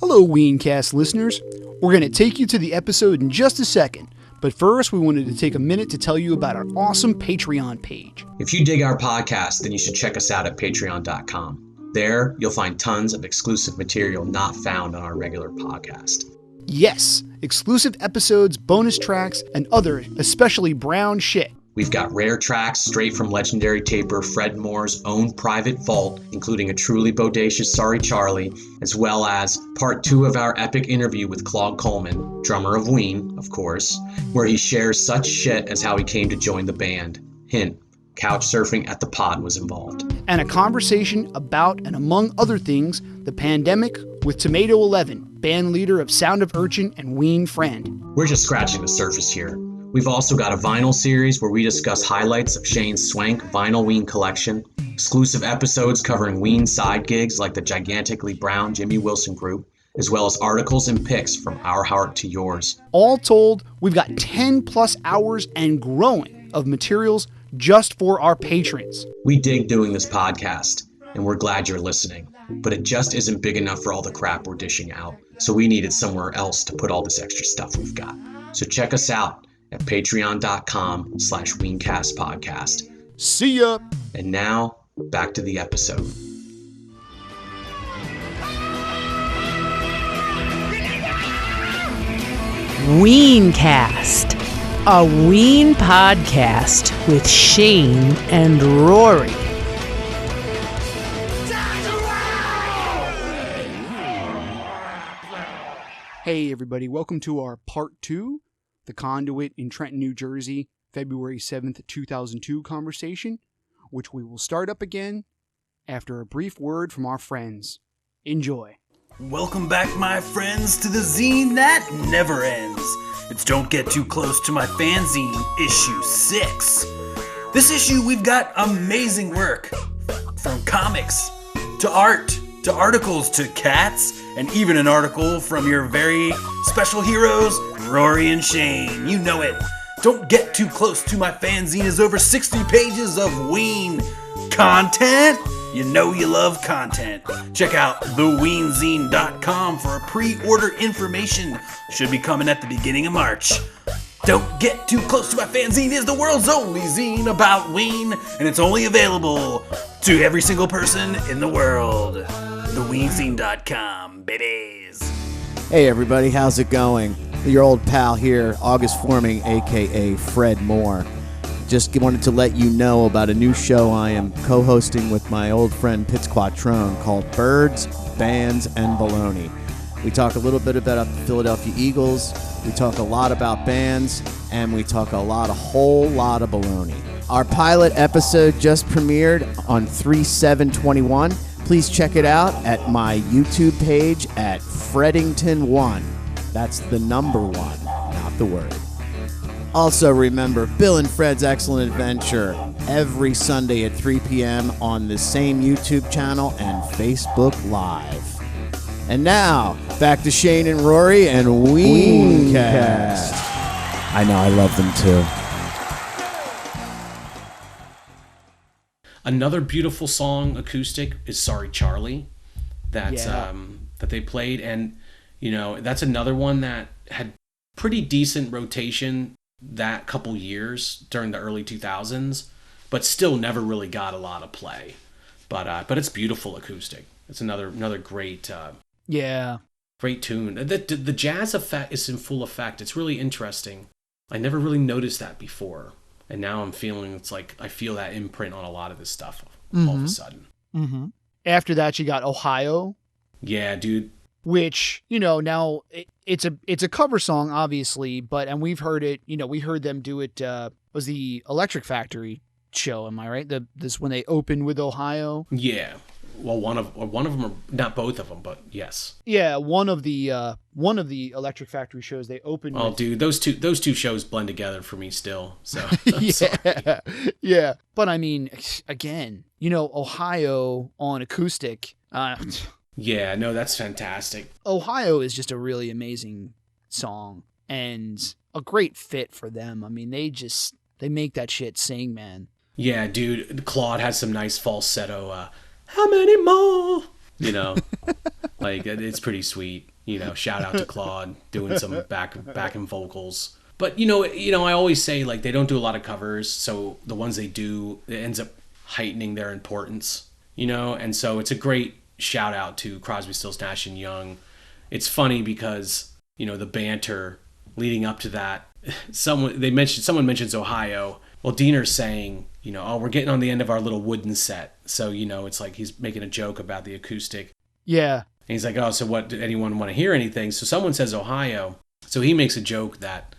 Hello, Weencast listeners. We're going to take you to the episode in just a second, but first we wanted to take a minute to tell you about our awesome Patreon page. If you dig our podcast, then you should check us out at patreon.com. There, you'll find tons of exclusive material not found on our regular podcast. Yes, exclusive episodes, bonus tracks, and other especially brown shit. We've got rare tracks straight from legendary taper Fred Moore's own private vault, including a truly bodacious Sorry Charlie, as well as part 2 of our epic interview with Claude Coleman, drummer of Ween, of course, where he shares such shit as how he came to join the band. Hint, couch surfing at the pod was involved. And a conversation about, and among other things, the pandemic with Tomato 11, band leader of Sound of Urchin and Ween friend. We're just scratching the surface here. We've also got a vinyl series where we discuss highlights of Shane's swank vinyl Ween collection, exclusive episodes covering Ween side gigs like the gigantically brown Jimmy Wilson group, as well as articles and pics from Our Heart to Yours. All told, we've got 10 plus hours and growing of materials just for our patrons. We dig doing this podcast, and we're glad you're listening, but it just isn't big enough for all the crap we're dishing out, so we needed somewhere else to put all this extra stuff we've got. So check us out at patreon.com/weencastpodcast. See ya! And now, back to the episode. Weencast, a Ween podcast with Shane and Rory. Hey everybody, welcome to our part 2, the Conduit in Trenton, New Jersey, February 7th, 2002 conversation, which we will start up again after a brief word from our friends. Enjoy. Welcome back, my friends, to the zine that never ends. It's Don't Get Too Close to My Fanzine, issue 6. This issue, we've got amazing work. From comics, to art, to articles, to cats, and even an article from your very special heroes, Rory and Shane. You know it. Don't Get Too Close to My Fanzine is over 60 pages of Ween content. You know you love content. Check out theweenzine.com for pre-order information. Should be coming at the beginning of March. Don't Get Too Close to My Fanzine is the world's only zine about Ween, and it's only available to every single person in the world. Theweenzine.com, babies. Hey everybody, how's it going? Your old pal here, August Forming, aka Fred Moore. Just wanted to let you know about a new show I am co-hosting with my old friend Patron called Birds, Bands, and Baloney. We talk a little bit about the Philadelphia Eagles, we talk a lot about bands, and we talk a whole lot of baloney. Our pilot episode just premiered on 3/7/21. Please check it out at my YouTube page at Freddington1. That's the number 1, not the word. Also remember, Bill and Fred's Excellent Adventure every Sunday at 3 p.m. on the same YouTube channel and Facebook Live. And now, back to Shane and Rory and Weencast. I know, I love them too. Another beautiful song, acoustic, is Sorry Charlie, that they played. And, you know, that's another one that had pretty decent rotation that couple years during the early 2000s, but still never really got a lot of play. But it's beautiful acoustic. It's another great great tune. The jazz effect is in full effect. It's really interesting. I never really noticed that before, and now I'm feeling I feel that imprint on a lot of this stuff all of a sudden. Mm-hmm. After that, you got Ohio. Yeah, dude. Which, you know, now it's a cover song, obviously, and we've heard it. You know, we heard them do it. Was the Electric Factory show? Am I right? This when they opened with Ohio. Yeah. Well, one of them, or not both of them, but yes. Yeah, one of the Electric Factory shows they opened. Oh, with... dude, those two shows blend together for me still. So yeah. But I mean, again, you know, Ohio on acoustic. Yeah, no, that's fantastic. Ohio is just a really amazing song and a great fit for them. I mean, they make that shit sing, man. Yeah, dude, Claude has some nice falsetto. How many more? You know, like it's pretty sweet. Shout out to Claude doing some backing vocals. But I always say like they don't do a lot of covers, so the ones they do, it ends up heightening their importance. And so it's a great shout out to Crosby, Stills, Nash and Young. It's funny because the banter leading up to that. Someone mentions Ohio. Well, Diener's saying, oh, we're getting on the end of our little wooden set. So, it's like he's making a joke about the acoustic. Yeah. And he's like, oh, so what, did anyone want to hear anything? So someone says Ohio. So he makes a joke that,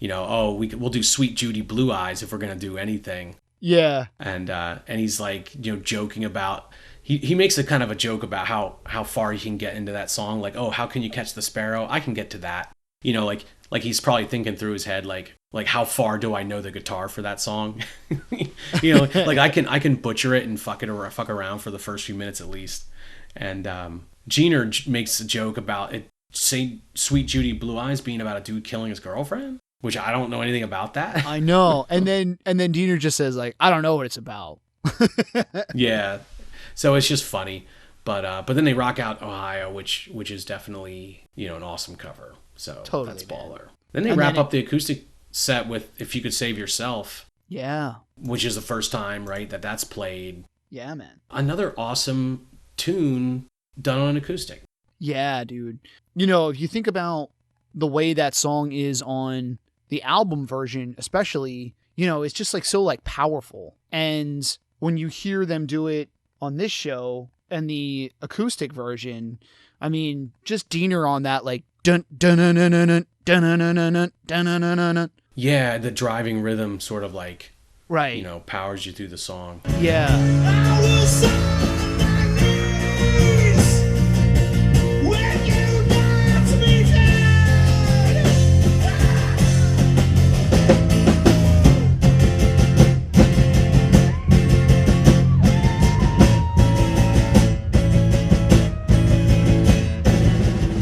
we'll do Sweet Judy Blue Eyes if we're going to do anything. Yeah. And he's like, joking about, he makes a kind of a joke about how far he can get into that song. Like, oh, how can you catch the sparrow? I can get to that. Like he's probably thinking through his head, like how far do I know the guitar for that song? Like I can butcher it and fuck around for the first few minutes at least. And Jeaner makes a joke about it, say Sweet Judy Blue Eyes being about a dude killing his girlfriend, which I don't know anything about that. I know. And then Diener just says like, I don't know what it's about. Yeah. So it's just funny. But then they rock out Ohio, which is definitely, an awesome cover. So totally, that's man. baller. Then they wrap up the acoustic set with If You Could Save Yourself. Yeah. Which is the first time, right, that's played. Yeah, man. Another awesome tune done on an acoustic. Yeah, dude. If you think about the way that song is on the album version, especially, it's just like so like powerful. And when you hear them do it on this show and the acoustic version, I mean, just Diener on that like dun dun dun dun dun dun dun dun dun dun dun. Yeah, the driving rhythm sort of like, right, powers you through the song. Yeah.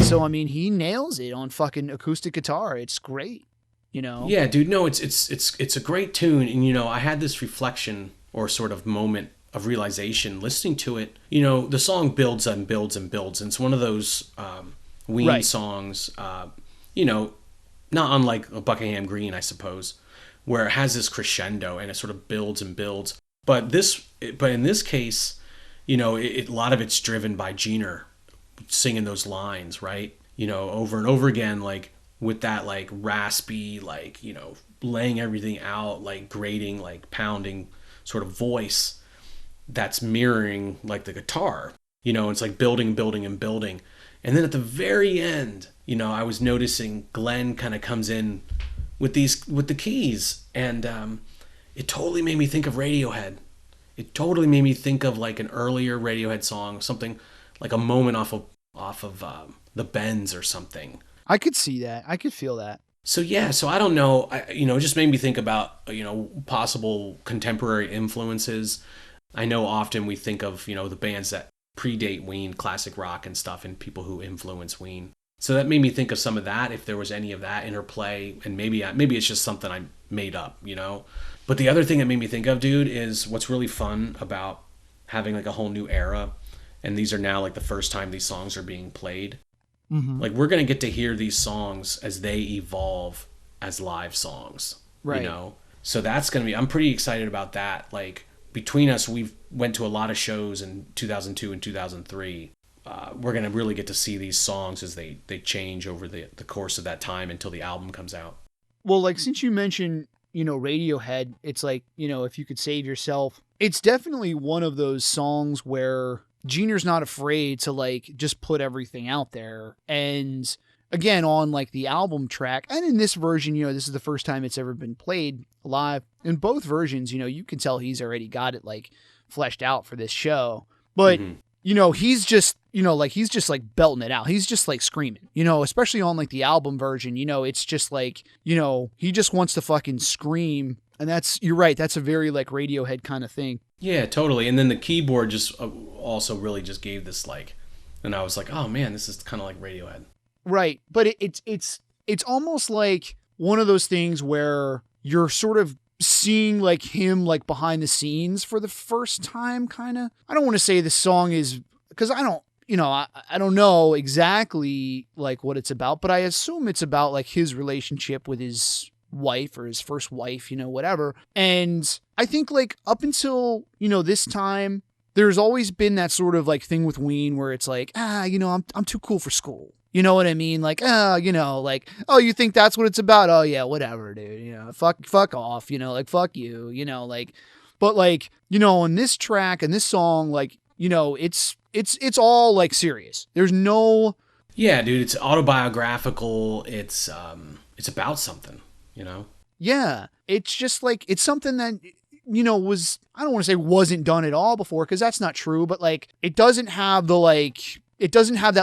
So I mean, he nails it on fucking acoustic guitar. It's great, Yeah, dude. No, it's a great tune, and I had this reflection or sort of moment of realization listening to it. The song builds and builds and builds, and it's one of those Ween songs. Not unlike Buckingham Green, I suppose, where it has this crescendo and it sort of builds and builds. But in this case, a lot of it's driven by Jeaner singing those lines, right? Over and over again, like with that like raspy, like, laying everything out, like grating, like pounding sort of voice that's mirroring like the guitar, it's like building, building and building. And then at the very end, I was noticing Glenn kind of comes in with the keys, and it totally made me think of Radiohead. It totally made me think of like an earlier Radiohead song, something like a moment off of the Bends or something. I could see that. I could feel that. So yeah, so I don't know. It just made me think about possible contemporary influences. I know often we think of the bands that predate Ween, classic rock and stuff, and people who influence Ween. So that made me think of some of that, if there was any of that interplay, and maybe it's just something I made up, But the other thing that made me think of, dude, is what's really fun about having like a whole new era. And these are now like the first time these songs are being played. Mm-hmm. Like we're going to get to hear these songs as they evolve as live songs, right? So that's going to be, I'm pretty excited about that. Like between us, we've went to a lot of shows in 2002 and 2003. We're going to really get to see these songs as they change over the course of that time until the album comes out. Well, like since you mentioned, Radiohead, it's like, If You Could Save Yourself, it's definitely one of those songs where Jeaner's not afraid to like just put everything out there. And again, on like the album track and in this version, this is the first time it's ever been played live. In both versions, you can tell he's already got it like fleshed out for this show. But, he's just, he's just like belting it out. He's just like screaming, especially on like the album version, it's just like, he just wants to fucking scream. And you're right. That's a very like Radiohead kind of thing. Yeah, totally. And then the keyboard just also really just gave this like, and I was like, oh man, this is kind of like Radiohead. Right. But it's almost like one of those things where you're sort of seeing like him like behind the scenes for the first time, kind of. I don't want to say the song is, because I don't, I don't know exactly like what it's about, but I assume it's about like his relationship with his wife or his first wife, whatever. And I think like up until, this time, there's always been that sort of like thing with Ween where it's like, I'm too cool for school. You know what I mean? Like, like, oh, you think that's what it's about? Oh yeah, whatever, dude. Fuck off, like, fuck you, like, but like, on this track and this song, like, it's all like serious. There's no. Yeah, dude, it's autobiographical. It's about something, Yeah. It's just like, it's something that, was, I don't want to say wasn't done at all before, because that's not true, but like, it doesn't have that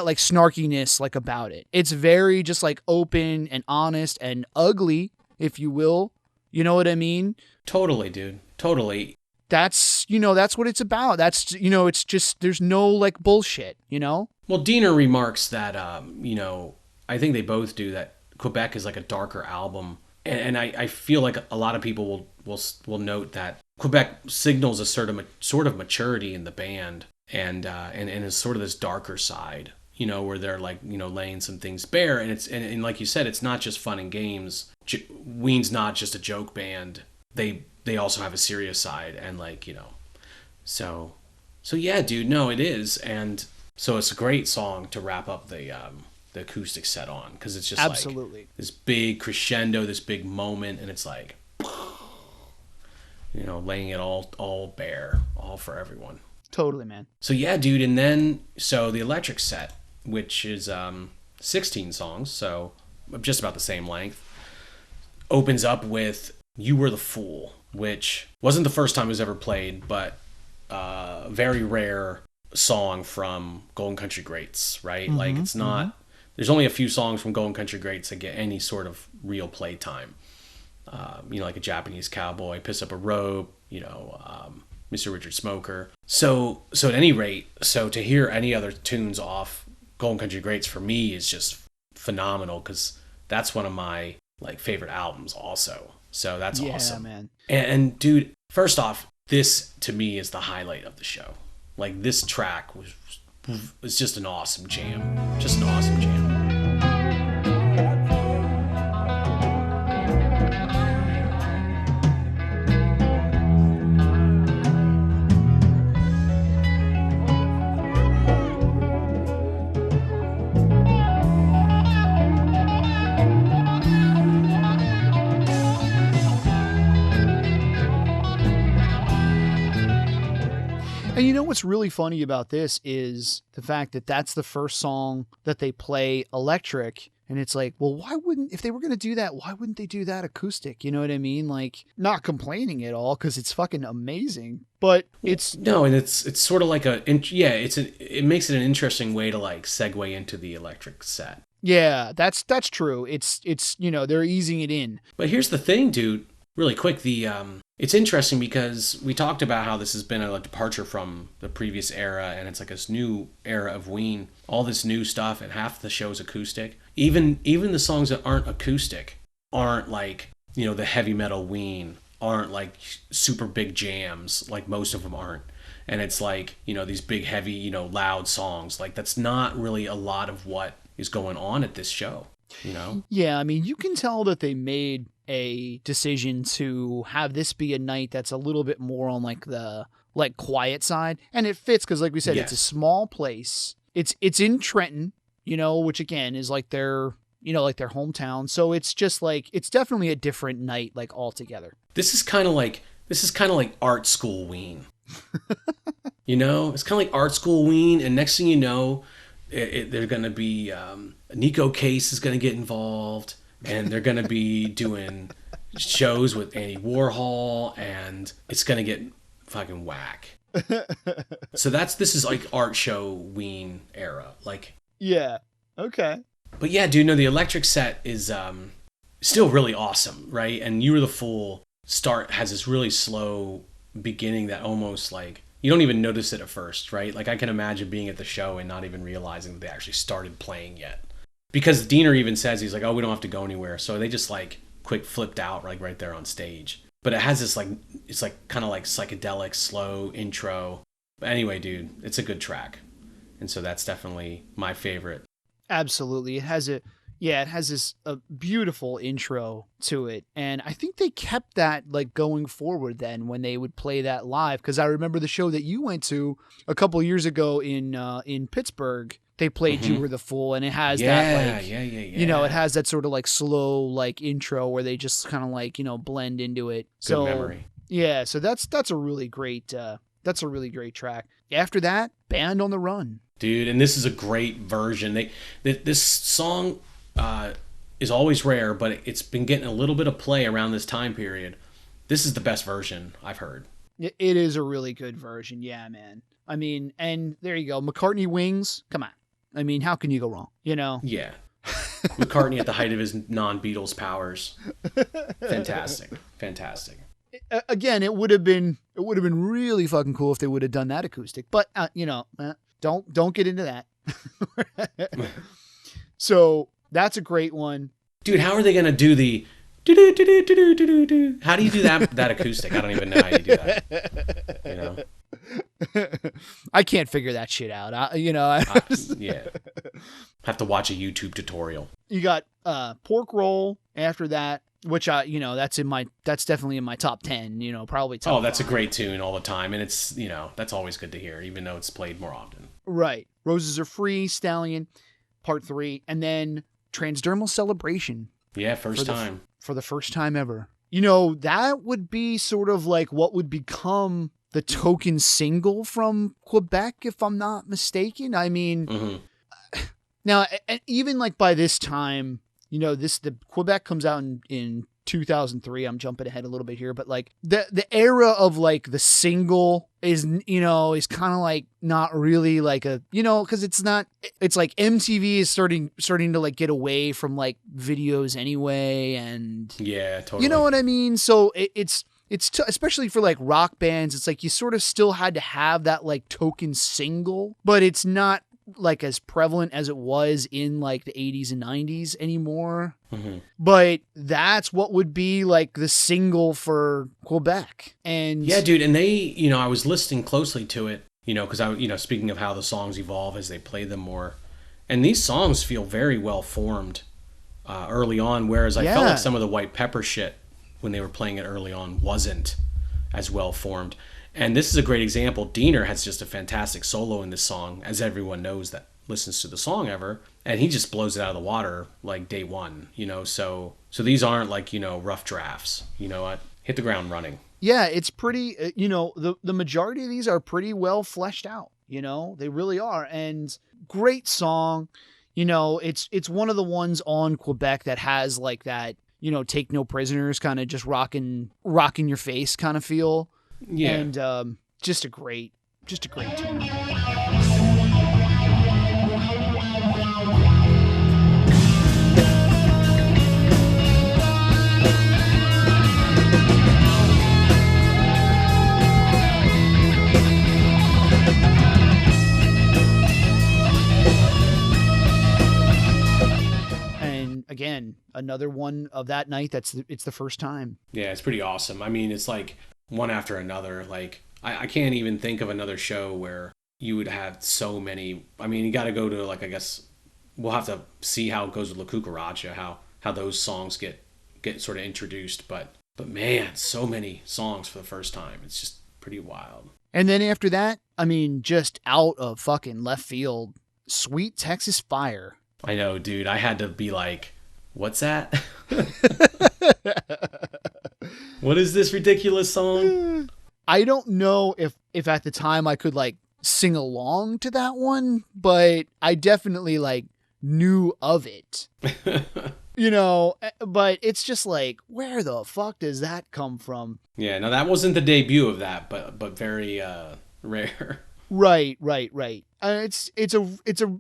like snarkiness like about it. It's very just like open and honest and ugly, if you will. You know what I mean? Totally, dude. Totally. That's what it's about. That's, it's just, there's no like bullshit, Well, Diener remarks that, I think they both do, that Quebec is like a darker album. And I feel like a lot of people will note that Quebec signals a sort of maturity in the band, and is sort of this darker side, where they're like, laying some things bare, and it's and like you said, it's not just fun and games. Ween's not just a joke band. They also have a serious side, and like, so yeah, dude, no, it is, and so it's a great song to wrap up the acoustic set on, because it's just absolutely like this big crescendo, this big moment, and it's like, laying it all bare, all for everyone. Totally, man. So yeah, dude, and then so the electric set, which is 16 songs, so just about the same length, opens up with "You Were the Fool," which wasn't the first time it was ever played, but very rare song from Golden Country Greats, right? Mm-hmm, like, it's not. Mm-hmm. There's only a few songs from Golden Country Greats that get any sort of real play time. Like A Japanese Cowboy, Piss Up a Rope, Mr. Richard Smoker. So at any rate, so to hear any other tunes off Golden Country Greats for me is just phenomenal, because that's one of my like favorite albums also. So that's awesome. Man. And dude, first off, this to me is the highlight of the show. Like, this track was just an awesome jam. Just an awesome jam. And you know what's really funny about this is the fact that that's the first song that they play electric. And it's like, well, if they were going to do that, why wouldn't they do that acoustic? You know what I mean? Like, not complaining at all, because it's fucking amazing. But it's... No, and it's sort of like it makes it an interesting way to like segue into the electric set. Yeah, that's true. It's they're easing it in. But here's the thing, dude. Really quick, it's interesting because we talked about how this has been a departure from the previous era, and it's like this new era of Ween, all this new stuff, and half the show's acoustic. Even the songs that aren't acoustic aren't like, the heavy metal Ween, aren't like super big jams, like most of them aren't. And it's like, these big, heavy, loud songs. Like, that's not really a lot of what is going on at this show, Yeah, I mean, you can tell that they made a decision to have this be a night that's a little bit more on like the quiet side, and it fits because, like we said, It's a small place. It's in Trenton, which again is like their hometown. So it's just like, it's definitely a different night, like altogether. This is kind of like art school Ween. It's kind of like art school Ween, and next thing you know, they're gonna be Nico Case is gonna get involved. And they're going to be doing shows with Andy Warhol, and it's going to get fucking whack. So this is like art show Ween era. Like, yeah. Okay. But yeah, dude, no, the electric set is still really awesome, right? And You Were the Fool has this really slow beginning that almost like, you don't even notice it at first, right? Like, I can imagine being at the show and not even realizing that they actually started playing yet. Because Diener even says, he's like, oh, we don't have to go anywhere. So they just like quick flipped out like right there on stage. But it has this like, it's like kind of like psychedelic, slow intro. But anyway, dude, it's a good track. And so that's definitely my favorite. Absolutely. It has a beautiful intro to it. And I think they kept that like going forward then when they would play that live. Cause I remember the show that you went to a couple years ago in Pittsburgh, they played You Were the Fool, and it has that like, you know, it has that sort of like slow like intro where they just kind of like, you know, blend into it. Good memory. Yeah. So that's a really great track. After that, Band on the Run. Dude, and this is a great version. This song is always rare, but it's been getting a little bit of play around this time period. This is the best version I've heard. It is a really good version. Yeah, man. I mean, and there you go. McCartney Wings. Come on. I mean, how can you go wrong? You know? Yeah. McCartney at the height of his non-Beatles powers. Fantastic. Again, it would have been really fucking cool if they would have done that acoustic, but you know, don't get into that. So that's a great one, dude. How are they gonna do the do? How do you do that acoustic? I don't even know how you do that. You know, I can't figure that shit out. Yeah, have to watch a YouTube tutorial. You got Pork Roll after that, which that's definitely in my top 10. You know, probably top. Oh, that's 5. a great tune all the time, and it's that's always good to hear, even though it's played more often. Right, Roses Are Free, Stallion, Part 3, and then Transdermal Celebration. Yeah, first time. For the first time ever. You know, that would be sort of like what would become the token single from Quebec, if I'm not mistaken. I mean, now, even like by this time, you know, the Quebec comes out in 2003. I'm jumping ahead a little bit here, but like the era of like the single is kind of like not really like a, cause it's like MTV is starting to like get away from like videos anyway. And yeah, totally. You know what I mean? So it's especially for like rock bands, it's like you sort of still had to have that like token single, but it's not like as prevalent as it was in like the 80s and 90s anymore. But that's what would be like the single for Quebec. And yeah, dude. And they, I was listening closely to it, because speaking of how the songs evolve as they play them more, and these songs feel very well formed early on, whereas I felt like some of the White Pepper shit when they were playing it early on wasn't as well formed. And this is a great example. Diener has just a fantastic solo in this song, as everyone knows that listens to the song ever. And he just blows it out of the water like day one, So these aren't like, rough drafts. You know what? Hit the ground running. Yeah, it's pretty, the majority of these are pretty well fleshed out. They really are. And great song. It's one of the ones on Quebec that has like that, Take No Prisoners kind of just rocking your face kind of feel. Yeah. And just a great tune. And again, another one of that night. It's the first time. Yeah, it's pretty awesome. I mean, it's like one after another. Like I can't even think of another show where you would have so many. I mean, you got to go to like, I guess we'll have to see how it goes with La Cucaracha, how those songs get sort of introduced. But man, so many songs for the first time. It's just pretty wild. And then after that, I mean, just out of fucking left field, Sweet Texas Fire. I know, dude. I had to be like, what's that? What is this ridiculous song? I don't know if at the time I could like sing along to that one, but I definitely like knew of it. But it's just like, where the fuck does that come from? Yeah, no, that wasn't the debut of that, but very rare. Right. It's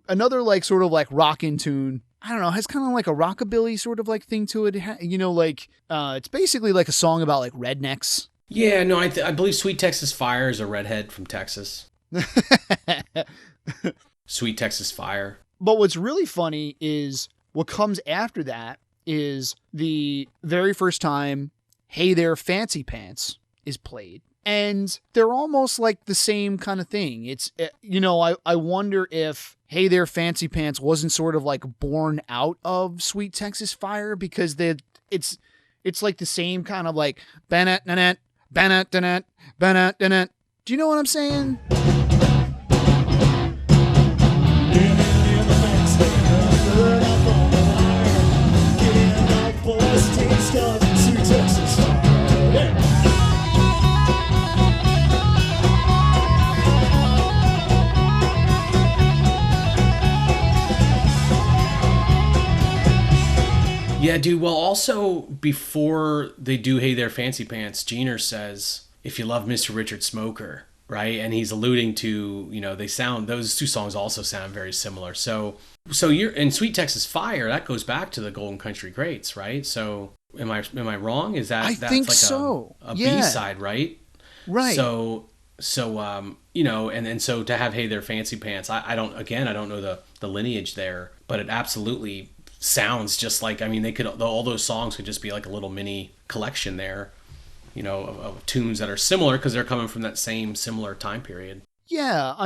another like sort of like rockin' tune. I don't know, has kind of like a rockabilly sort of like thing to it. It's basically like a song about like rednecks. Yeah, no, I believe Sweet Texas Fire is a redhead from Texas. Sweet Texas Fire. But what's really funny is what comes after that is the very first time Hey There Fancy Pants is played. And they're almost like the same kind of thing. It's, I wonder if Hey There Fancy Pants wasn't sort of like born out of Sweet Texas Fire, because it's like the same kind of like banat nanat banat danat banat danat. Do you know what I'm saying? Yeah, dude. Well, also, before they do Hey There Fancy Pants, Jeaner says, if you love Mr. Richard Smoker, right? And he's alluding to, those two songs also sound very similar. So you're in Sweet Texas Fire, that goes back to the Golden Country Greats, right? So am I wrong? Is that, I think like so. A B-side, right? Right. So and so to have Hey There Fancy Pants, I don't know the lineage there, but it absolutely sounds just like, all those songs could just be like a little mini collection there, of tunes that are similar because they're coming from that same similar time period. Yeah,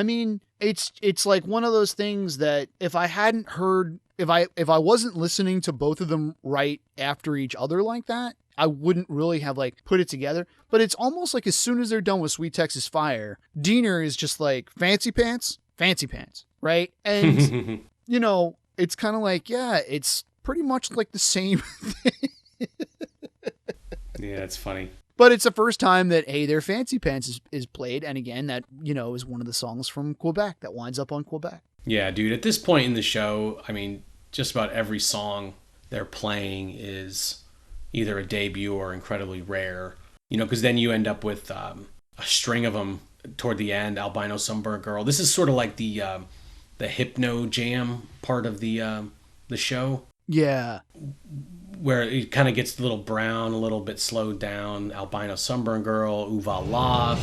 it's like one of those things that if I hadn't heard, if I wasn't listening to both of them right after each other like that, I wouldn't really have like put it together. But it's almost like as soon as they're done with Sweet Texas Fire, Jeaner is just like fancy pants, right? And it's kind of like, yeah, it's pretty much like the same thing. Yeah, it's funny. But it's the first time that Hey There Fancy Pants is played. And again, that, is one of the songs from Quebec that winds up on Quebec. Yeah, dude, at this point in the show, just about every song they're playing is either a debut or incredibly rare, because then you end up with a string of them toward the end. Albino, Sunburn Girl. This is sort of like the hypno jam part of the show. Yeah. Where it kind of gets a little brown, a little bit slowed down. Albino, Sunburn Girl, Ooh Va La.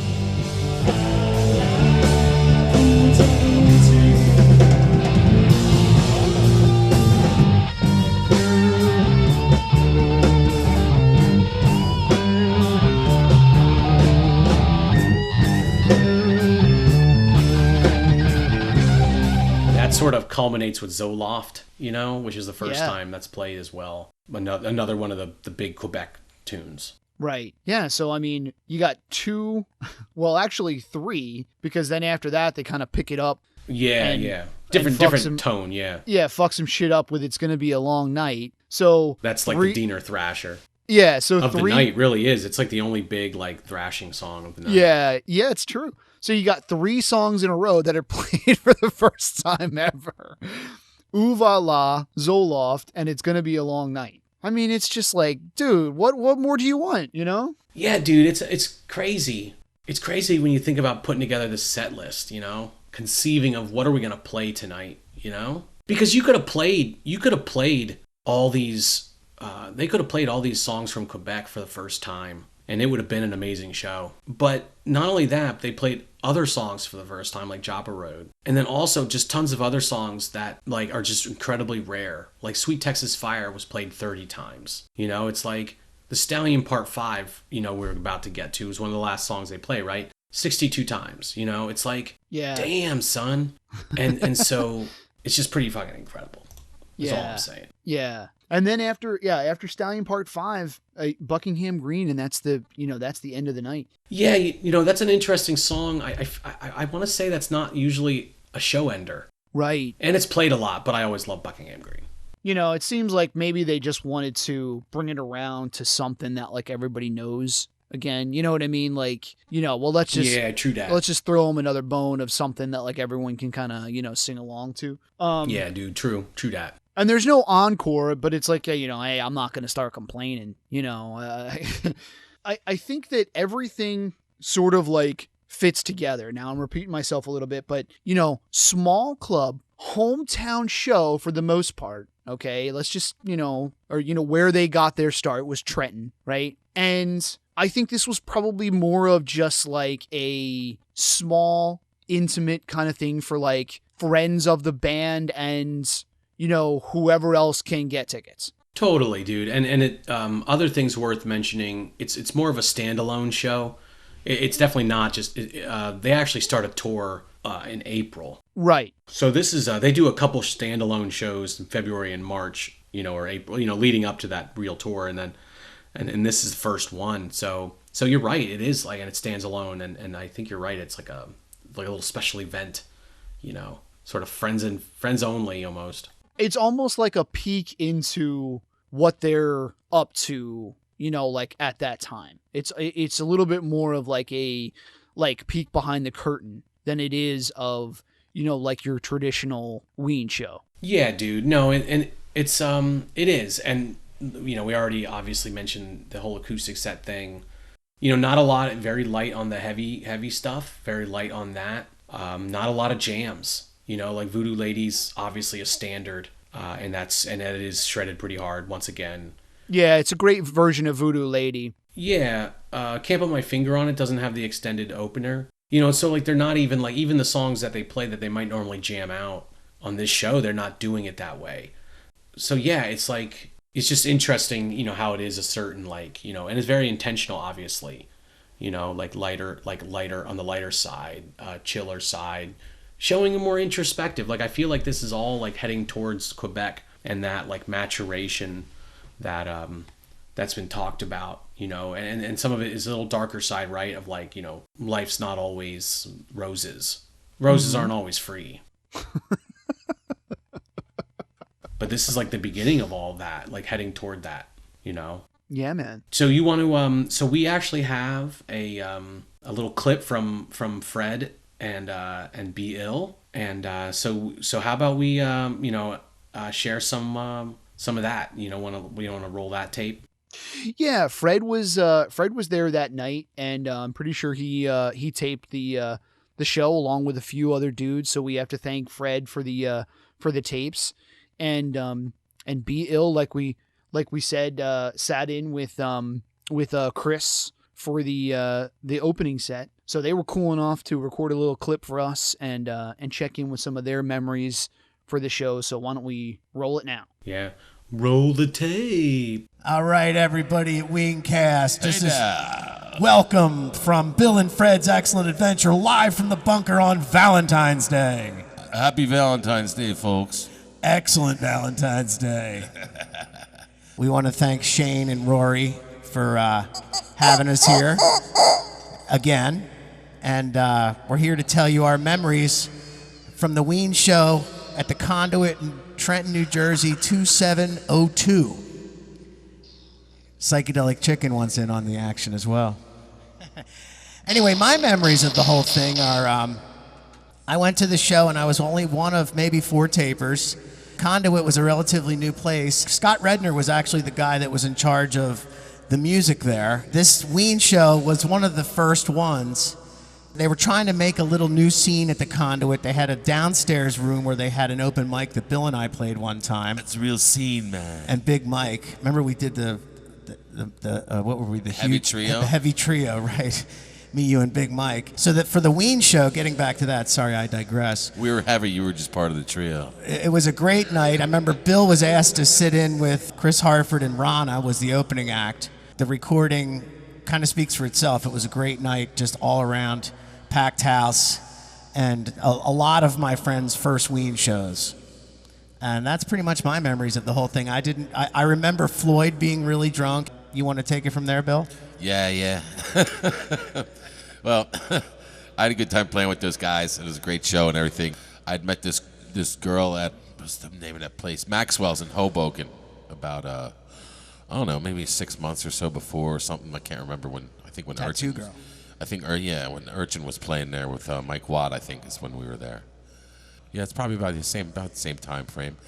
Sort of culminates with Zoloft, which is the first time that's played as well. Another one of the big Quebec tunes. Right. Yeah. So, you got two, well, actually three, because then after that, they kind of pick it up. Yeah. Different tone. Yeah. Yeah. Fuck some shit up with It's Gonna Be a Long Night. So that's like the Diener Thrasher. Yeah. So of the night really is. It's like the only big like thrashing song of the night. Yeah. Yeah. It's true. So you got three songs in a row that are played for the first time ever. Ooh Va La, Zoloft, and It's Gonna Be a Long Night. It's just like, dude, what more do you want, Yeah, dude, it's crazy. It's crazy when you think about putting together this set list, conceiving of what are we gonna play tonight, Because you could have played all these they could have played all these songs from Quebec for the first time, and it would have been an amazing show. But not only that, they played other songs for the first time, like Joppa Road. And then also just tons of other songs that like are just incredibly rare. Like Sweet Texas Fire was played 30 times. It's like The Stallion Part 5, we're about to get to, is one of the last songs they play, right? 62 times, It's like, yeah, damn, son. And so it's just pretty fucking incredible. That's all I'm saying. Yeah. And then after Stallion Part 5, Buckingham Green, and that's the end of the night. Yeah, that's an interesting song. I want to say that's not usually a show ender. Right. And it's played a lot, but I always love Buckingham Green. It seems like maybe they just wanted to bring it around to something that like everybody knows again. You know what I mean? Like, well, let's just, yeah, true that. Let's just throw them another bone of something that like everyone can kind of, sing along to. Yeah, dude, true that. And there's no encore, but it's like, hey, I'm not going to start complaining. I think that everything sort of like fits together. Now I'm repeating myself a little bit, but small club, hometown show for the most part. Okay. Let's just, where they got their start was Trenton. Right. And I think this was probably more of just like a small, intimate kind of thing for like friends of the band and, whoever else can get tickets. Totally, dude. And it other things worth mentioning, it's more of a standalone show. it's definitely not just. They actually start a tour in April. Right. So this is they do a couple standalone shows in February and March, or April, leading up to that real tour, and then and this is the first one. So you're right, it is like, and it stands alone, and I think you're right, it's like a little special event, sort of friends only almost. It's almost like a peek into what they're up to, like at that time. It's a little bit more of like a peek behind the curtain than it is of, like your traditional Ween show. Yeah, dude. No, and it's it is. And we already obviously mentioned the whole acoustic set thing. Not a lot, very light on the heavy stuff, very light on that. Not a lot of jams. Like Voodoo Lady's obviously a standard, and it is shredded pretty hard once again. Yeah, it's a great version of Voodoo Lady. Yeah, Can't Put My Finger on It doesn't have the extended opener. So like they're not even like, even the songs that they play that they might normally jam out on this show, they're not doing it that way. So yeah, it's like, it's just interesting, how it is a certain like, and it's very intentional, obviously, like lighter on the lighter side, chiller side, showing a more introspective. Like I feel like this is all like heading towards Quebec and that like maturation that that's been talked about, and some of it is a little darker side, right? Of like, life's not always roses. Roses aren't always free. But this is like the beginning of all of that, like heading toward that, Yeah, man. So you want to so we actually have a little clip from Fred and Be Ill, and so how about we share some of that. We want to roll that tape. Yeah, Fred was there that night, and I'm pretty sure he taped the show along with a few other dudes. So we have to thank Fred for the tapes, and Be Ill, like we said, sat in with Chris for the opening set. So they were cool enough to record a little clip for us and check in with some of their memories for the show. So why don't we roll it now? Yeah. Roll the tape. All right, everybody at Weencast. This is welcome from Bill and Fred's Excellent Adventure, live from the bunker on Valentine's Day. Happy Valentine's Day, folks. Excellent Valentine's Day. We want to thank Shane and Rory for having us here again. And we're here to tell you our memories from the Ween show at the Conduit in Trenton, New Jersey, 2702. Psychedelic Chicken wants in on the action as well. Anyway, my memories of the whole thing are, I went to the show and I was only one of maybe 4 tapers. Conduit was a relatively new place. Scott Redner was actually the guy that was in charge of the music there. This Ween show was one of the first ones. They were trying to make a little new scene at the Conduit. They had a downstairs room where they had an open mic that Bill and I played one time. It's a real scene, man. And Big Mike. Remember we did the what were we? The Heavy Trio? The Heavy Trio, right. Me, you, and Big Mike. So that for the Ween show, getting back to that, sorry, I digress. We were heavy, you were just part of the trio. It was a great night. I remember Bill was asked to sit in with Chris Harford, and Rana was the opening act. The recording kind of speaks for itself. It was a great night, just all around, packed house, and a lot of my friends' first Ween shows. And that's pretty much my memories of the whole thing. I remember Floyd being really drunk. You want to take it from there, Bill? Yeah. Well, I had a good time playing with those guys. It was a great show and everything. I'd met this girl at, what's the name of that place? Maxwell's in Hoboken about, I don't know, maybe 6 months or so before or something. I can't remember when. I think when Tattoo Urchin. Girl. I think, when Urchin was playing there with Mike Watt, I think is when we were there. Yeah, it's probably about the same time frame.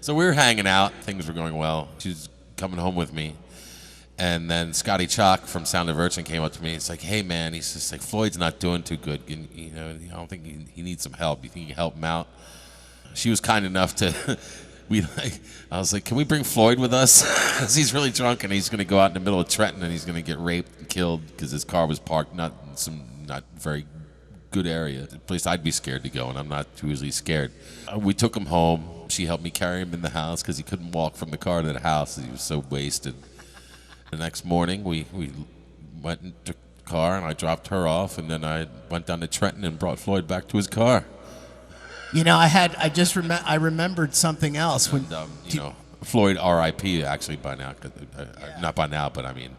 So we were hanging out. Things were going well. She was coming home with me. And then Scotty Chalk from Sound of Urchin came up to me. He's like, "Hey, man," he's just like, "Floyd's not doing too good. I don't think he needs some help. You think you can help him out?" She was kind enough to. I was like, "Can we bring Floyd with us? Because he's really drunk and he's going to go out in the middle of Trenton and he's going to get raped and killed because his car was parked not in some not very good area, a place I'd be scared to go, and I'm not too easily scared." We took him home. She helped me carry him in the house because he couldn't walk from the car to the house. He was so wasted. The next morning, we went and car, and I dropped her off, and then I went down to Trenton and brought Floyd back to his car. I remembered something else. And, Floyd R.I.P. actually by now. Not by now, but I mean,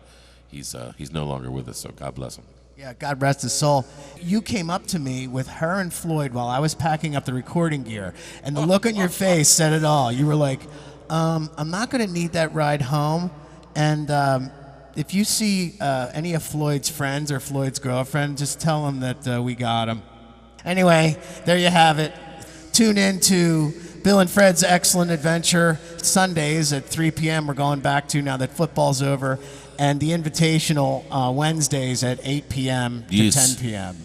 he's no longer with us, so God bless him. Yeah, God rest his soul. You came up to me with her and Floyd while I was packing up the recording gear, and the look on your face said it all. You were like, I'm not going to need that ride home, and if you see any of Floyd's friends or Floyd's girlfriend, just tell them that we got him. Anyway, there you have it. Tune in to Bill and Fred's Excellent Adventure Sundays at 3 p.m. We're going back to now that football's over. And the Invitational Wednesdays at 8 p.m. to 10 p.m.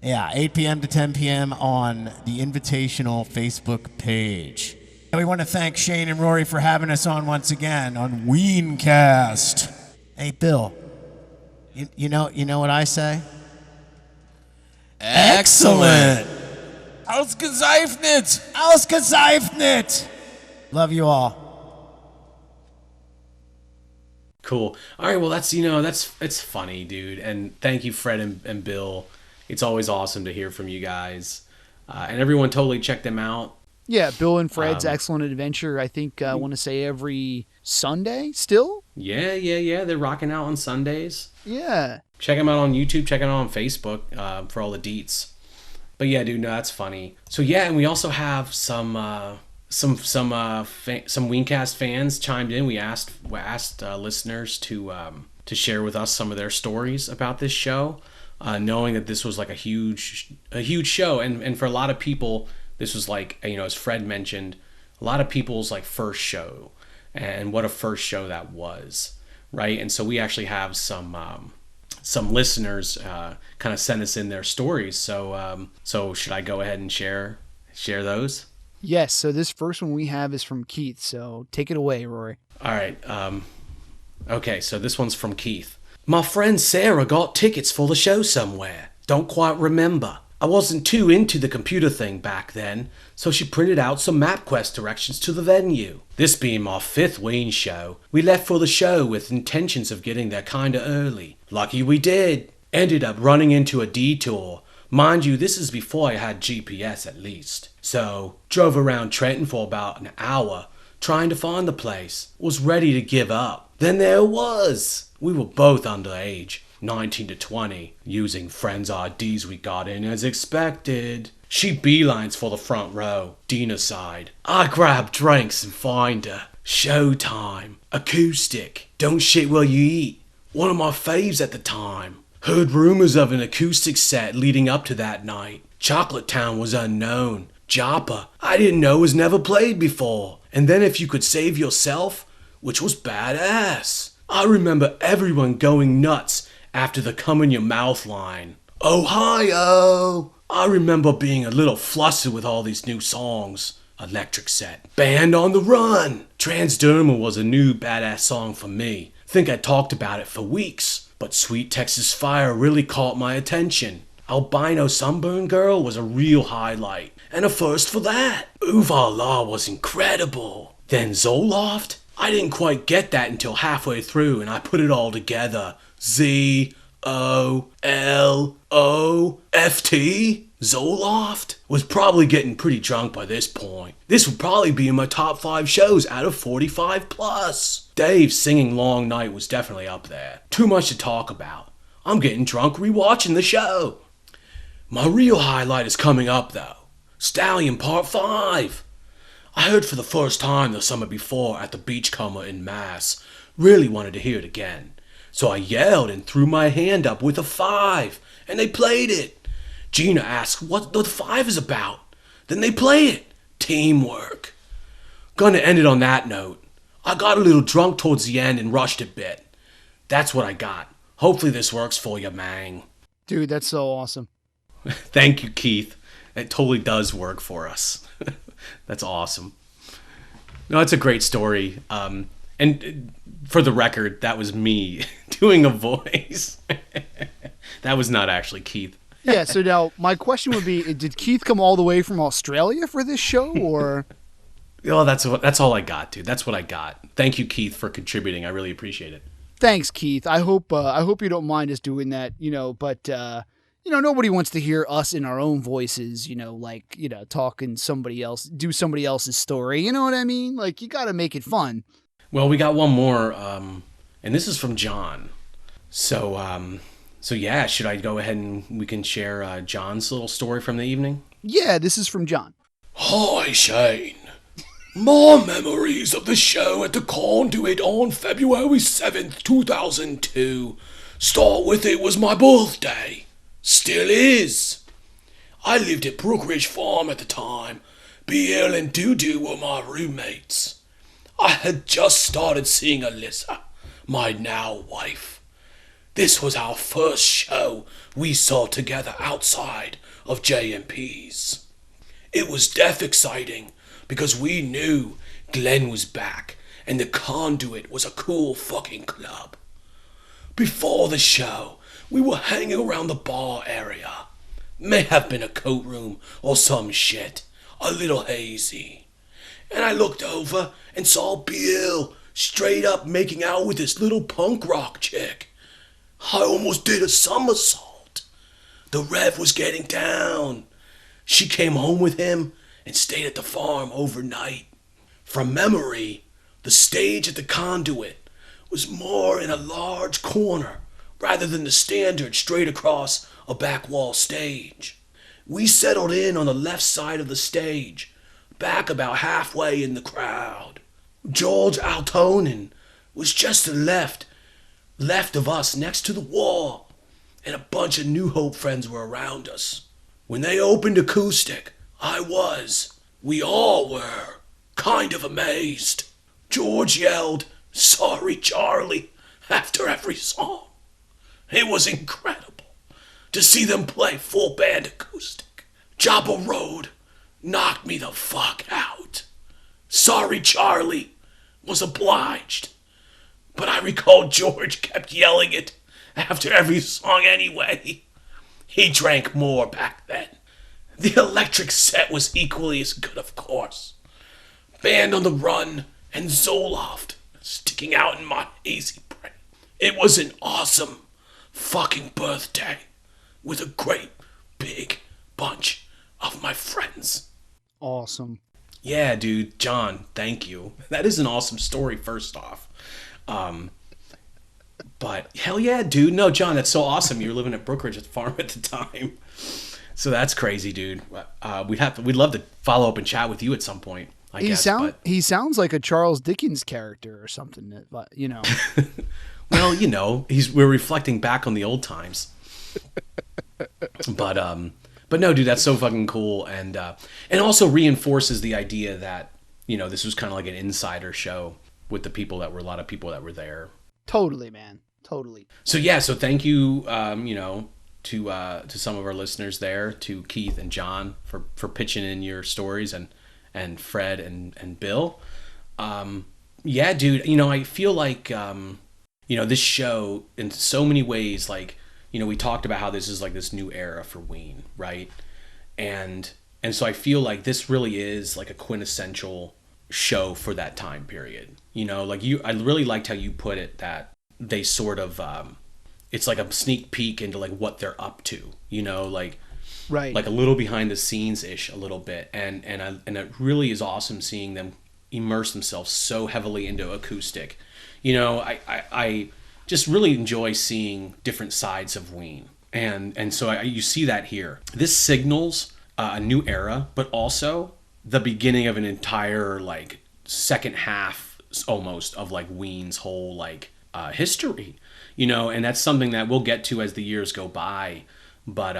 Yeah, 8 p.m. to 10 p.m. on the Invitational Facebook page. And we want to thank Shane and Rory for having us on once again on Weencast. Hey, Bill, you know what I say? Excellent! Ausgezeichnet! Ausgezeichnet! Love you all. Cool. All right. Well, it's funny, dude. And thank you, Fred and Bill. It's always awesome to hear from you guys. And everyone totally check them out. Yeah, Bill and Fred's Excellent Adventure. I think I want to say every Sunday still. Yeah. They're rocking out on Sundays. Yeah. Check them out on YouTube. Check them out on Facebook for all the deets. But yeah, dude, no, that's funny. So yeah, and we also have some Weencast fans chimed in. We asked listeners to share with us some of their stories about this show, knowing that this was like a huge show, and for a lot of people, this was like, as Fred mentioned, a lot of people's like first show, and what a first show that was, right? And so we actually have some listeners kind of send us in their stories. So should I go ahead and share those? Yes, so this first one we have is from Keith, so take it away, Rory. All right. Okay, so this one's from Keith. My friend Sarah got tickets for the show somewhere. Don't quite remember. I wasn't too into the computer thing back then, so she printed out some MapQuest directions to the venue. This being my 5th Ween show, we left for the show with intentions of getting there kinda early. Lucky we did. Ended up running into a detour. Mind you, this is before I had GPS at least. So, drove around Trenton for about an hour, trying to find the place. Was ready to give up. Then there it was. We were both underage, 19 to 20, using friends' IDs we got in as expected. She beelines for the front row, Dina's side. I grab drinks and find her. Showtime. Acoustic. Don't shit while you eat. One of my faves at the time. Heard rumors of an acoustic set leading up to that night. Chocolate Town was unknown. Joppa, I didn't know was never played before. And then If You Could Save Yourself, which was badass. I remember everyone going nuts after the Come in Your Mouth line. Ohio! I remember being a little flustered with all these new songs. Electric Set. Band on the Run. Transdermal was a new badass song for me. Think I talked about it for weeks. But Sweet Texas Fire really caught my attention. Albino Sunburn Girl was a real highlight, and a first for that. Uvala was incredible. Then Zoloft? I didn't quite get that until halfway through, and I put it all together. Z-O-L-O-F-T? Zoloft? Was probably getting pretty drunk by this point. This would probably be in my top 5 shows out of 45 plus. Dave's Singing Long Night was definitely up there. Too much to talk about. I'm getting drunk rewatching the show. My real highlight is coming up though. Stallion Part 5. I heard for the first time the summer before at the Beachcomber in Mass. Really wanted to hear it again. So I yelled and threw my hand up with a 5, and they played it. Gina asked what the 5 is about. Then they play it. Teamwork. Gonna end it on that note. I got a little drunk towards the end and rushed a bit. That's what I got. Hopefully this works for you, man. Dude, that's so awesome. Thank you, Keith. It totally does work for us. That's awesome. No, it's a great story. And for the record, that was me doing a voice. That was not actually Keith. Yeah, so now my question would be, did Keith come all the way from Australia for this show, or? Oh, that's all I got, dude. That's what I got. Thank you, Keith, for contributing. I really appreciate it. Thanks, Keith. I hope you don't mind us doing that, but nobody wants to hear us in our own voices, talking somebody else, do somebody else's story. You know what I mean? Like, you got to make it fun. Well, we got one more, and this is from John. So yeah, should I go ahead and we can share John's little story from the evening? Yeah, this is from John. Hi, Shane. My memories of the show at the Conduit on February 7th, 2002 start with it was my birthday. Still is. I lived at Brookridge Farm at the time. BL and Doo-Doo were my roommates. I had just started seeing Alyssa, my now wife. This was our first show we saw together outside of J&P's. It was death exciting because we knew Glenn was back and the Conduit was a cool fucking club. Before the show, we were hanging around the bar area. May have been a coat room or some shit, a little hazy. And I looked over and saw Bill straight up making out with this little punk rock chick. I almost did a somersault. The Rev was getting down. She came home with him and stayed at the farm overnight. From memory, the stage at the Conduit was more in a large corner rather than the standard straight across a back wall stage. We settled in on the left side of the stage, back about halfway in the crowd. George Altonen was just to the left of us next to the wall, and a bunch of New Hope friends were around us. When they opened acoustic, we all were, kind of amazed. George yelled, "Sorry, Charlie," after every song. It was incredible to see them play full band acoustic. Jabba Road knocked me the fuck out. "Sorry, Charlie" was obliged, but I recall George kept yelling it after every song anyway. He drank more back then. The electric set was equally as good, of course. Band on the Run and Zoloft sticking out in my hazy brain. It was an awesome fucking birthday with a great big bunch of my friends. Awesome. Yeah, dude, John, thank you. That is an awesome story, first off. But hell yeah, dude. No, John, that's so awesome. You were living at Brookridge Farm at the time. So that's crazy, dude. We'd love to follow up and chat with you at some point. He sounds like a Charles Dickens character or something, but Well, we're reflecting back on the old times. But no, dude, that's so fucking cool, and also reinforces the idea that this was kind of like an insider show with a lot of people that were there. Totally, man, totally. So yeah, so thank you, to some of our listeners there, to Keith and John for pitching in your stories, and Fred and Bill. Yeah, dude, I feel like this show in so many ways, like. We talked about how this is like this new era for Ween, right? And so I feel like this really is like a quintessential show for that time period. I really liked how you put it, that they sort of, it's like a sneak peek into like what they're up to, right, like a little behind the scenes ish, a little bit. And it really is awesome seeing them immerse themselves so heavily into acoustic. I just really enjoy seeing different sides of Ween. And so you see that here. This signals a new era, but also the beginning of an entire like second half almost of like Ween's whole like history, and that's something that we'll get to as the years go by. But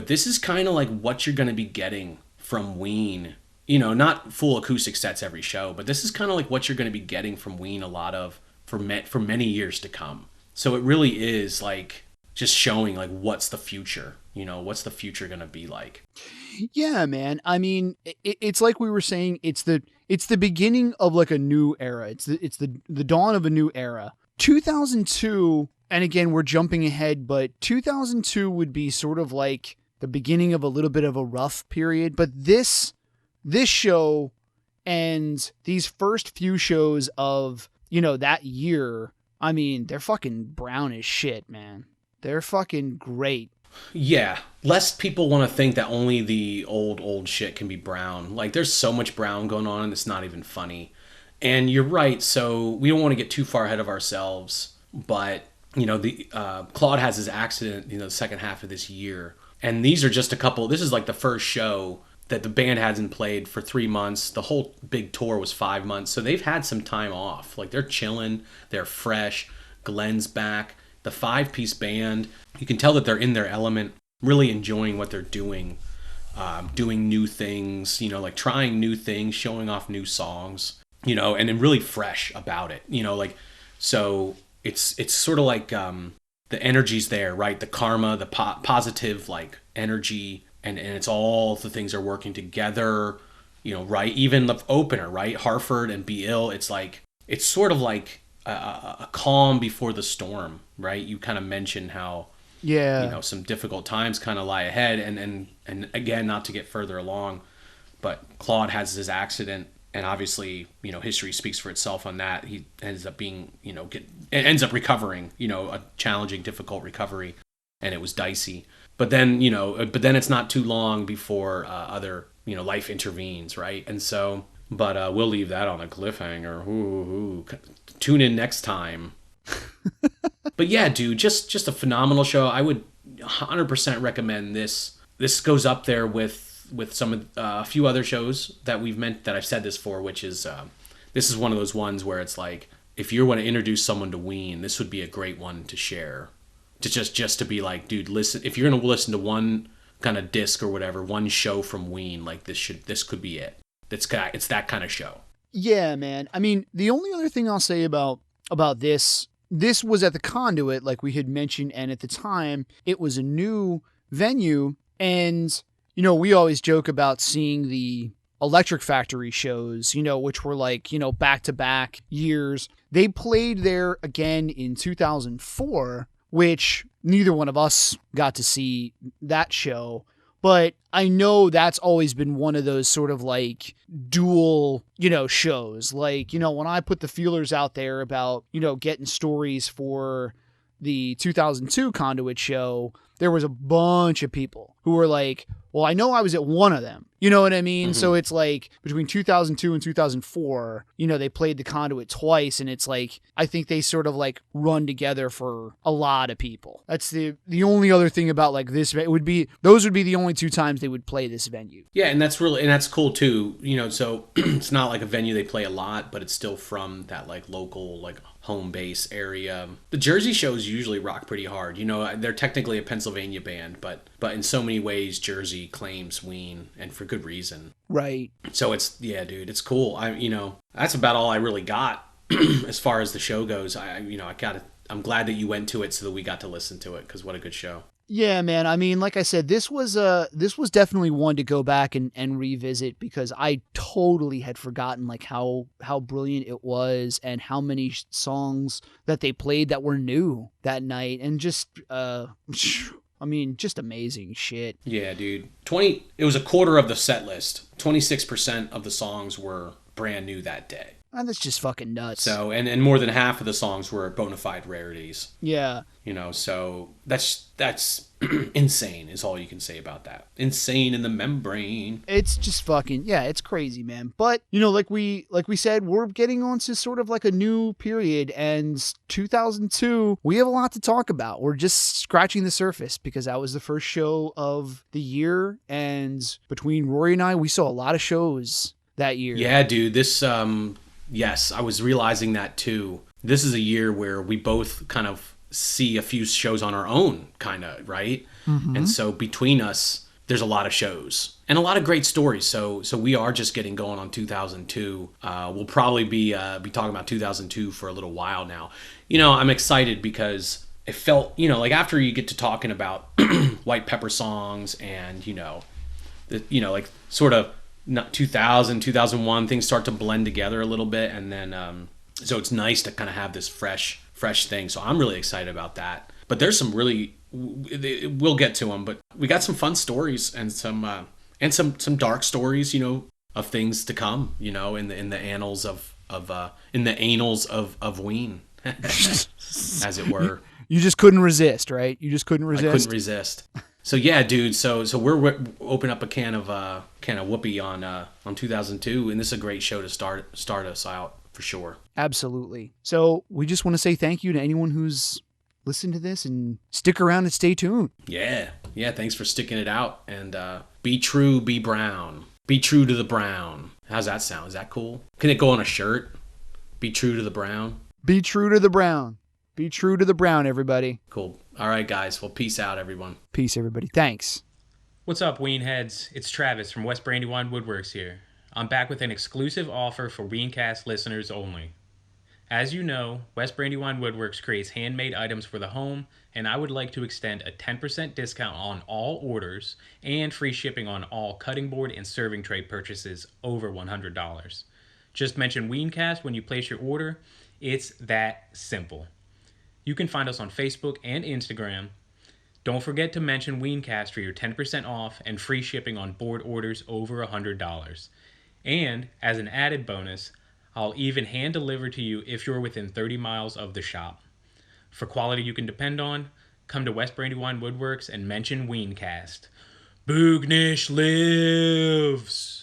this is kind of like what you're going to be getting from Ween. Not full acoustic sets every show, but this is kind of like what you're going to be getting from Ween a lot of for many years to come. So it really is like just showing like what's the future, what's the future going to be like. Yeah, man. I mean, it's like we were saying, it's the beginning of like a new era. It's the dawn of a new era. 2002, and again, we're jumping ahead, but 2002 would be sort of like the beginning of a little bit of a rough period. But this show and these first few shows of, that year, I mean, they're fucking brown as shit, man. They're fucking great. Yeah, lest people want to think that only the old shit can be brown. Like, there's so much brown going on, and it's not even funny. And you're right, so we don't want to get too far ahead of ourselves, but, you know, the Claude has his accident, you know, the second half of this year. And these are just a couple, this is like the first show that the band hasn't played for 3 months. The whole big tour was 5 months, so they've had some time off. Like, they're chilling, they're fresh, Glenn's back. The 5-piece band, you can tell that they're in their element, really enjoying what they're doing, doing new things, you know, like trying new things, showing off new songs, you know, and then really fresh about it, you know, like, so it's sort of like the energy's there, right? The karma, the positive, like, energy, and it's all the things are working together, you know, right? Even the opener, right? Hartford and Be Ill, it's like, it's sort of like a calm before the storm, right? You kind of mentioned how, you know, some difficult times kind of lie ahead, and again, not to get further along, but Claude has his accident, and obviously, you know, history speaks for itself on that. He ends up being, you know, ends up recovering, you know, a challenging, difficult recovery, and it was dicey. But then, you know, it's not too long before other, you know, life intervenes, right? And so, but we'll leave that on a cliffhanger. Ooh. Tune in next time. But yeah, dude, just a phenomenal show. I would 100% recommend this. This goes up there with some of a few other shows that we've meant that I've said this for, which is this is one of those ones where it's like, if you want to introduce someone to Ween, this would be a great one to share. To just to be like, dude, listen. If you're gonna listen to one kind of disc or whatever, one show from Ween, like this could be it. It's that kind of show. Yeah, man. I mean, the only other thing I'll say about this was at the Conduit, like we had mentioned, and at the time, it was a new venue, and, you know, we always joke about seeing the Electric Factory shows, you know, which were like, you know, back-to-back years. They played there again in 2004, which neither one of us got to see that show. But I know that's always been one of those sort of like dual, you know, shows. Like, you know, when I put the feelers out there about, you know, getting stories for the 2002 Conduit show, there was a bunch of people who were like, well, I know I was at one of them. You know what I mean? Mm-hmm. So it's like between 2002 and 2004, you know, they played the Conduit twice, and it's like, I think they sort of like run together for a lot of people. That's the only other thing about like this. It would be, those would be the only two times they would play this venue. Yeah. And that's cool too. You know, so it's not like a venue they play a lot, but it's still from that like local, like home base area. The Jersey shows usually rock pretty hard. You know, they're technically a Pennsylvania band, but in so many ways, Jersey claims Ween, and for good reason. Right. So it's, yeah, dude, it's cool. You know, that's about all I really got as far as the show goes. I'm glad that you went to it so that we got to listen to it, because what a good show. Yeah, man. I mean, like I said, this was definitely one to go back and revisit, because I totally had forgotten like how brilliant it was, and how many songs that they played that were new that night, and just I mean, just amazing shit. Yeah, dude. It was a quarter of the set list. 26% of the songs were brand new that day. And that's just fucking nuts. So, and more than half of the songs were bona fide rarities. Yeah. You know, so that's insane is all you can say about that. Insane in the membrane. It's just fucking, yeah, it's crazy, man. But, you know, like we said, we're getting on to sort of like a new period, and 2002, we have a lot to talk about. We're just scratching the surface, because that was the first show of the year, and between Rory and I, we saw a lot of shows that year. Yeah, dude, this, yes, I was realizing that too. This is a year where we both kind of see a few shows on our own, kind of, right? Mm-hmm. And so between us, there's a lot of shows and a lot of great stories. So we are just getting going on 2002. We'll probably be talking about 2002 for a little while now. You know, I'm excited because it felt, you know, like after you get to talking about White Pepper songs, and, you know, like sort of not 2000, 2001, things start to blend together a little bit. And then, so it's nice to kind of have this fresh thing. So I'm really excited about that. But there's some really, we'll get to them, but we got some fun stories and some dark stories, you know, of things to come, you know, in the annals of Ween. as it were. You just couldn't resist, right? You just couldn't resist. I couldn't resist. So yeah, dude. So we're opening up a can of whoopee on 2002, and this is a great show to start us out for sure. Absolutely. So we just want to say thank you to anyone who's listened to this and stick around and stay tuned. Yeah. Thanks for sticking it out, and be true, be brown. Be true to the brown. How's that sound? Is that cool? Can it go on a shirt? Be true to the brown. Be true to the brown. Be true to the brown, everybody. Cool. All right, guys. Well, peace out, everyone. Peace, everybody. Thanks. What's up, Ween heads? It's Travis from West Brandywine Woodworks here. I'm back with an exclusive offer for Weencast listeners only. As you know, West Brandywine Woodworks creates handmade items for the home, and I would like to extend a 10% discount on all orders and free shipping on all cutting board and serving tray purchases over $100. Just mention Weencast when you place your order. It's that simple. You can find us on Facebook and Instagram. Don't forget to mention Weencast for your 10% off and free shipping on board orders over $100. And as an added bonus, I'll even hand deliver to you if you're within 30 miles of the shop. For quality you can depend on, come to West Brandywine Woodworks and mention Weencast. Boognish lives!